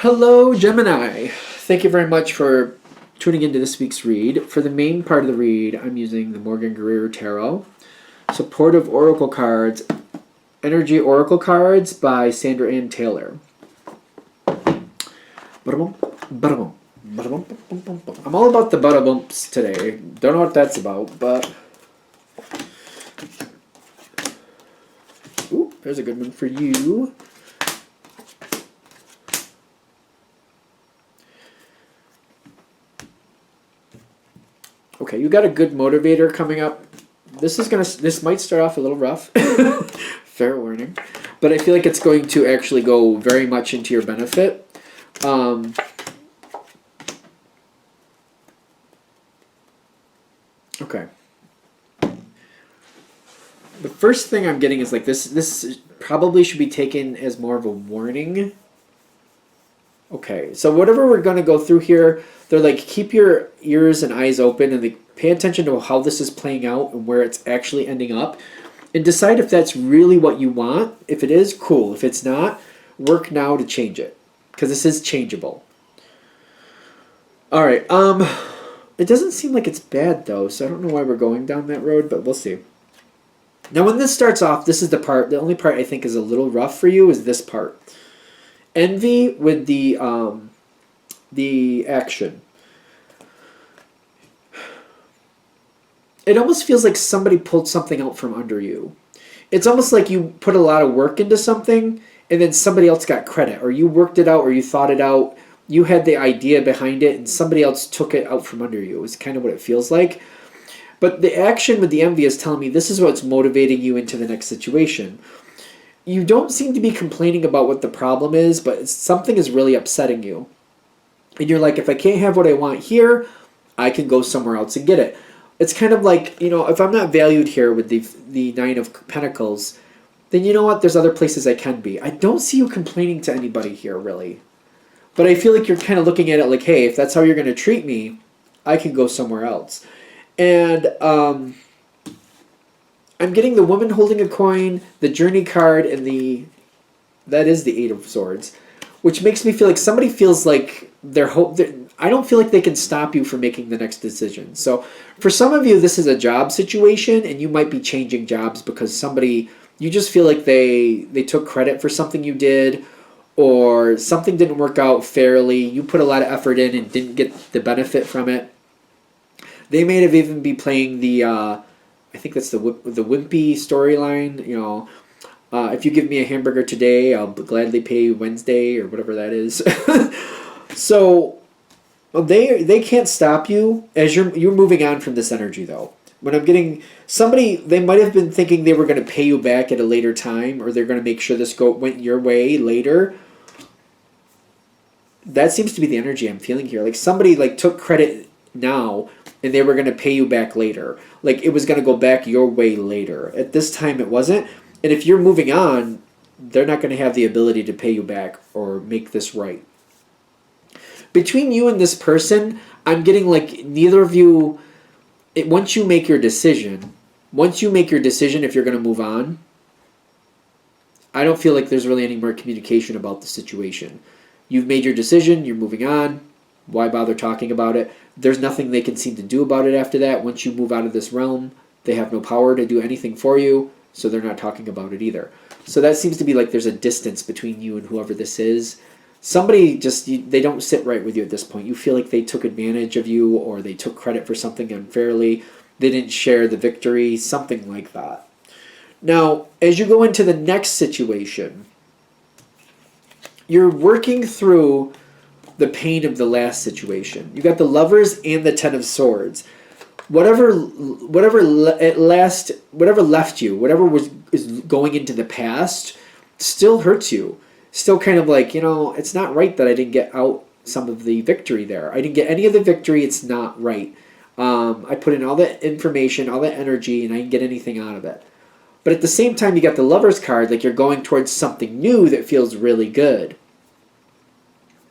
Hello, Gemini. Thank you very much for tuning into this week's read. For the main part of the read, I'm using the Morgan Greer Tarot. Supportive Oracle Cards, Energy Oracle Cards by Sandra Ann Taylor. Ba-da-bum, ba-da-bum, ba-da-bum, bum, bum, bum. I'm all about the bada-bumps today. Don't know what that's about, but... Ooh, there's a good one for you. Okay, you got a good motivator coming up. This might start off a little rough. Fair warning. But I feel like it's going to actually go very much into your benefit. Okay. The first thing I'm getting is like this probably should be taken as more of a warning. Okay, so whatever we're going to go through here, they're like, keep your ears and eyes open and like, pay attention to how this is playing out and where it's actually ending up. And decide if that's really what you want. If it is, cool. If it's not, work now to change it. Because this is changeable. Alright, it doesn't seem like it's bad though, so I don't know why we're going down that road, but we'll see. Now when this starts off, this is the only part I think is a little rough for you is this part. Envy with the action. It almost feels like somebody pulled something out from under you. It's almost like you put a lot of work into something and then somebody else got credit, or you worked it out, or you thought it out, you had the idea behind it and somebody else took it out from under you. It's kind of what it feels like. But the action with the envy is telling me this is what's motivating you into the next situation. You don't seem to be complaining about what the problem is, but something is really upsetting you. And you're like, if I can't have what I want here, I can go somewhere else and get it. It's kind of like, you know, if I'm not valued here with the Nine of Pentacles, then you know what? There's other places I can be. I don't see you complaining to anybody here, really. But I feel like you're kind of looking at it like, hey, if that's how you're going to treat me, I can go somewhere else. And I'm getting the woman holding a coin, the journey card, and that is the Eight of Swords, which makes me feel like somebody feels like I don't feel like they can stop you from making the next decision. So for some of you, this is a job situation, and you might be changing jobs because you just feel like they took credit for something you did, or something didn't work out fairly. You put a lot of effort in and didn't get the benefit from it. They may have even be playing the, I think that's the wimpy storyline, you know, if you give me a hamburger today, I'll gladly pay you Wednesday, or whatever that is. So they can't stop you as you're moving on from this energy, though. When I'm getting somebody, they might have been thinking they were going to pay you back at a later time, or they're going to make sure this went your way later. That seems to be the energy I'm feeling here. Like somebody like took credit now, and they were going to pay you back later. Like it was going to go back your way later. At this time, it wasn't. And if you're moving on, they're not going to have the ability to pay you back or make this right. Between you and this person, I'm getting like neither of you, once you make your decision if you're going to move on, I don't feel like there's really any more communication about the situation. You've made your decision, you're moving on. Why bother talking about it? There's nothing they can seem to do about it after that. Once you move out of this realm, they have no power to do anything for you, so they're not talking about it either. So that seems to be like there's a distance between you and whoever this is. Somebody they don't sit right with you at this point. You feel like they took advantage of you, or they took credit for something unfairly. They didn't share the victory, something like that. Now, as you go into the next situation, you're working through the pain of the last situation. You got the Lovers and the Ten of Swords. Whatever left you, whatever is going into the past, still hurts you. Still kind of like, you know, it's not right that I didn't get out some of the victory there. I didn't get any of the victory. It's not right. I put in all that information, all that energy, and I didn't get anything out of it. But at the same time, you got the Lovers card, like you're going towards something new that feels really good.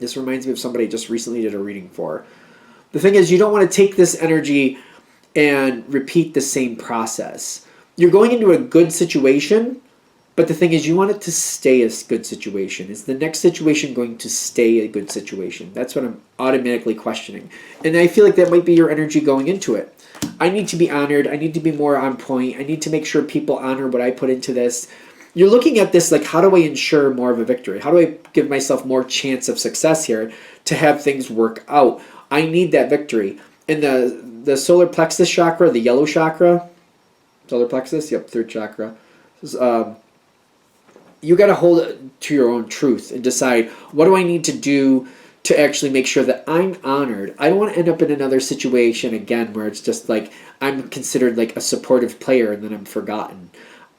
This reminds me of somebody I just recently did a reading for. The thing is, you don't want to take this energy and repeat the same process. You're going into a good situation, But the thing is, you want it to stay a good situation. Is the next situation going to stay a good situation? That's what I'm automatically questioning. And I feel like that might be your energy going into it. I need to be honored. I need to be more on point. I need to make sure people honor what I put into this. You're looking at this like, how do I ensure more of a victory? How do I give myself more chance of success here to have things work out? I need that victory. And the solar plexus chakra, the yellow chakra, solar plexus, yep, third chakra, you got to hold it to your own truth and decide, what do I need to do to actually make sure that I'm honored? I don't want to end up in another situation again where it's just like I'm considered like a supportive player and then I'm forgotten.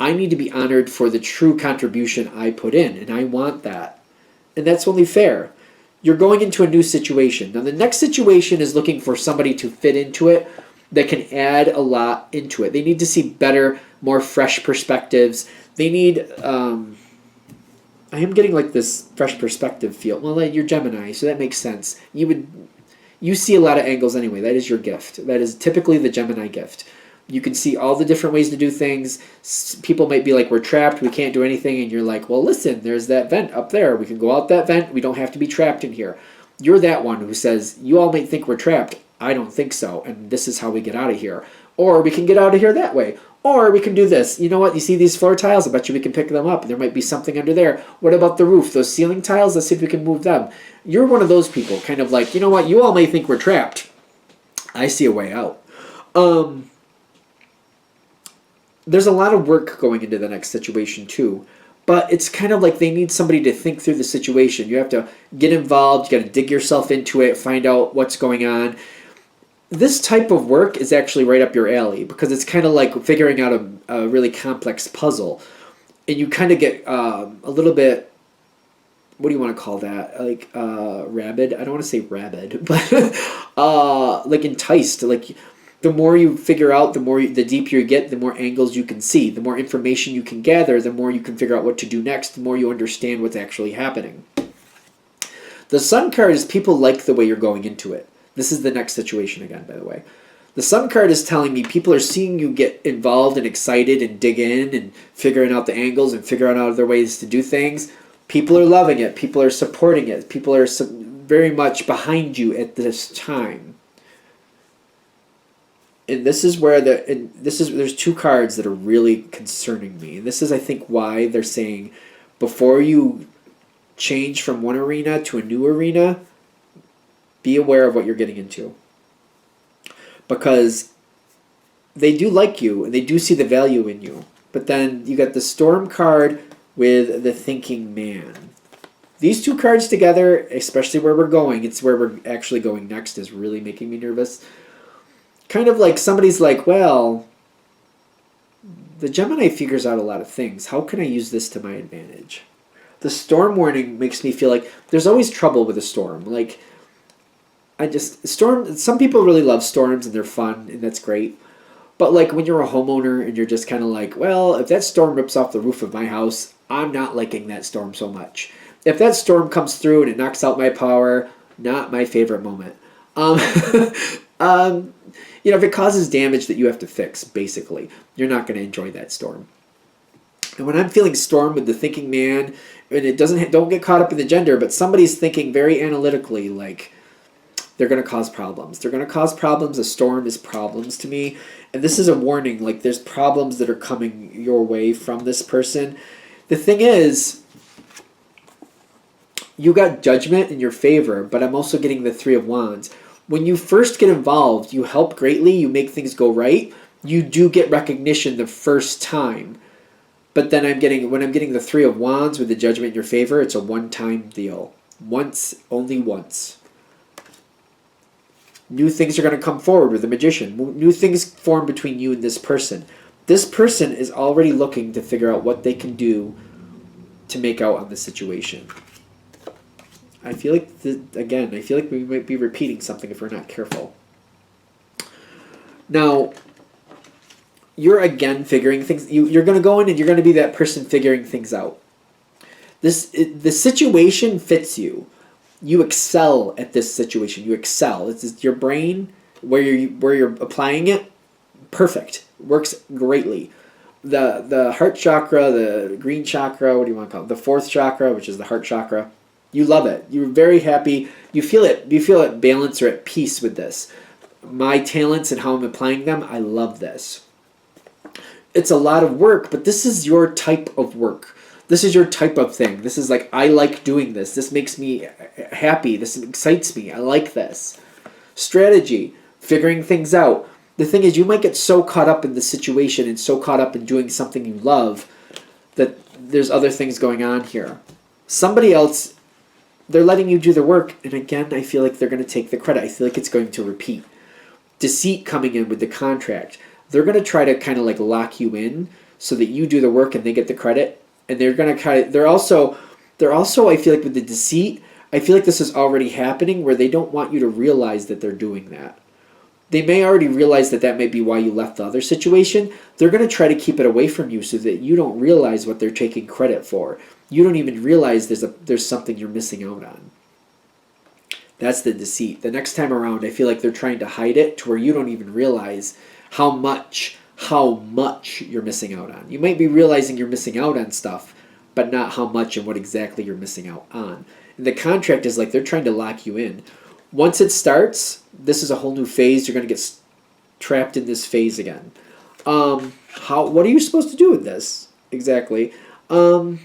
I need to be honored for the true contribution I put in, and I want that. And that's only fair. You're going into a new situation. Now, the next situation is looking for somebody to fit into it that can add a lot into it. They need to see better, more fresh perspectives. They need... I am getting like this fresh perspective feel. Well, like you're Gemini, so that makes sense. You see a lot of angles anyway. That is your gift. That is typically the Gemini gift. You can see all the different ways to do things. People might be like, we're trapped, we can't do anything, and you're like, well, listen, there's that vent up there. We can go out that vent. We don't have to be trapped in here. You're that one who says, you all might think we're trapped. I don't think so, and this is how we get out of here. Or we can get out of here that way. Or we can do this. You know what? You see these floor tiles? I bet you we can pick them up. There might be something under there. What about the roof? Those ceiling tiles? Let's see if we can move them. You're one of those people, kind of like, you know what? You all may think we're trapped. I see a way out. There's a lot of work going into the next situation too. But it's kind of like they need somebody to think through the situation. You have to get involved. You got to dig yourself into it, find out what's going on. This type of work is actually right up your alley because it's kind of like figuring out a really complex puzzle. And you kind of get a little bit, what do you want to call that? Like rabid? I don't want to say rabid, but like enticed. Like the more you figure out, the deeper you get, the more angles you can see. The more information you can gather, the more you can figure out what to do next, the more you understand what's actually happening. The Sun card is people like the way you're going into it. This is the next situation again, by the way. The Sun card is telling me people are seeing you get involved and excited and dig in and figuring out the angles and figuring out other ways to do things. People are loving it. People are supporting it. People are very much behind you at this time. And this is where there's two cards that are really concerning me. And this is, I think, why they're saying before you change from one arena to a new arena, be aware of what you're getting into. Because they do like you and they do see the value in you. But then you got the Storm card with the Thinking Man. These two cards together, especially where we're going, it's where we're actually going next, is really making me nervous. Kind of like somebody's like, well, the Gemini figures out a lot of things. How can I use this to my advantage? The storm warning makes me feel like there's always trouble with a storm. Like, some people really love storms and they're fun and that's great. But like when you're a homeowner and you're just kind of like, well, if that storm rips off the roof of my house, I'm not liking that storm so much. If that storm comes through and it knocks out my power, not my favorite moment. If it causes damage that you have to fix, basically, you're not going to enjoy that storm. And when I'm feeling storm with the Thinking Man, and don't get caught up in the gender, but somebody's thinking very analytically, like, they're going to cause problems. They're going to cause problems. A storm is problems to me. And this is a warning. Like, there's problems that are coming your way from this person. The thing is, you got judgment in your favor, but I'm also getting the Three of Wands. When you first get involved, you help greatly. You make things go right. You do get recognition the first time. But then when I'm getting the Three of Wands with the judgment in your favor, it's a one-time deal. Once, only once. New things are going to come forward with the Magician. New things form between you and this person. This person is already looking to figure out what they can do to make out on the situation. I feel like, we might be repeating something if we're not careful. Now, you're again figuring things. You're going to go in and you're going to be that person figuring things out. The situation fits you. You excel at this situation. You excel. It's your brain where you're applying it. Perfect. Works greatly. the heart chakra, the green chakra, what do you want to call it? The fourth chakra, which is the heart chakra. You love it. You're very happy. You feel it balance or at peace with this. My talents and how I'm applying them, I love this. It's a lot of work, but this is your type of work. This is your type of thing. This is like, I like doing this. This makes me happy. This excites me. I like this. Strategy, figuring things out. The thing is, you might get so caught up in the situation and so caught up in doing something you love that there's other things going on here. Somebody else, they're letting you do the work, and again, I feel like they're going to take the credit. I feel like it's going to repeat. Deceit coming in with the contract. They're going to try to kind of like lock you in so that you do the work and they get the credit. And they're going to kind of, they're also, I feel like with the deceit, I feel like this is already happening where they don't want you to realize that they're doing that. They may already realize that that might be why you left the other situation. They're going to try to keep it away from you so that you don't realize what they're taking credit for. You don't even realize there's something you're missing out on. That's the deceit. The next time around, I feel like they're trying to hide it to where you don't even realize how much you're missing out on. You might be realizing you're missing out on stuff, but not how much and what exactly you're missing out on. And the contract is like they're trying to lock you in. Once it starts, this is a whole new phase. You're going to get trapped in this phase again. What are you supposed to do with this? Exactly. What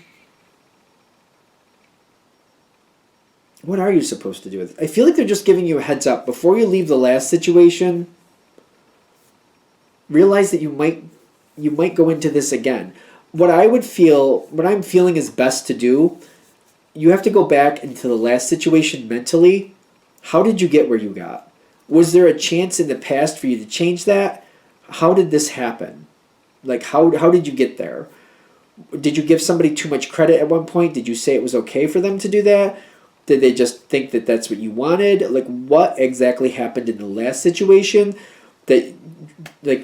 are you supposed to do with it? I feel like they're just giving you a heads up. Before you leave the last situation, realize that you might go into this again. What I'm feeling is best to do, you have to go back into the last situation mentally. How did you get where you got? Was there a chance in the past for you to change that? How did this happen? Like, how did you get there? Did you give somebody too much credit at one point? Did you say it was okay for them to do that? Did they just think that that's what you wanted? Like, what exactly happened in the last situation? Did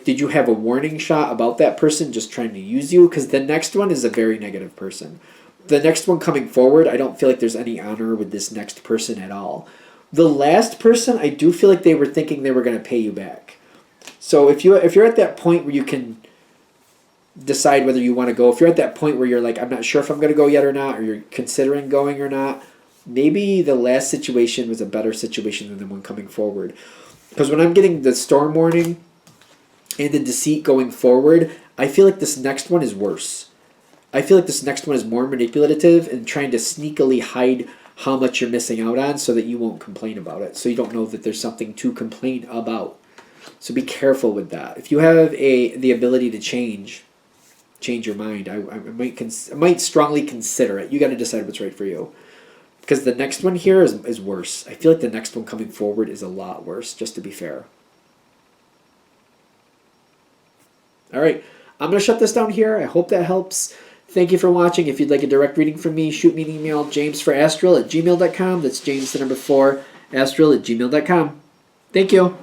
you have a warning shot about that person just trying to use you? Because the next one is a very negative person. The next one coming forward, I don't feel like there's any honor with this next person at all. The last person, I do feel like they were thinking they were going to pay you back. So if you're at that point where you can decide whether you want to go, if you're at that point where you're like, I'm not sure if I'm going to go yet or not, or you're considering going or not, maybe the last situation was a better situation than the one coming forward. Because when I'm getting the storm warning and the deceit going forward, I feel like this next one is worse. I feel like this next one is more manipulative and trying to sneakily hide how much you're missing out on so that you won't complain about it. So you don't know that there's something to complain about. So be careful with that. If you have the ability to change your mind, I might strongly consider it. You got to decide what's right for you. Because the next one here is worse. I feel like the next one coming forward is a lot worse, just to be fair. All right, I'm going to shut this down here. I hope that helps. Thank you for watching. If you'd like a direct reading from me, shoot me an email, jamesforastral@gmail.com. That's James, the number 4, astral@gmail.com. Thank you.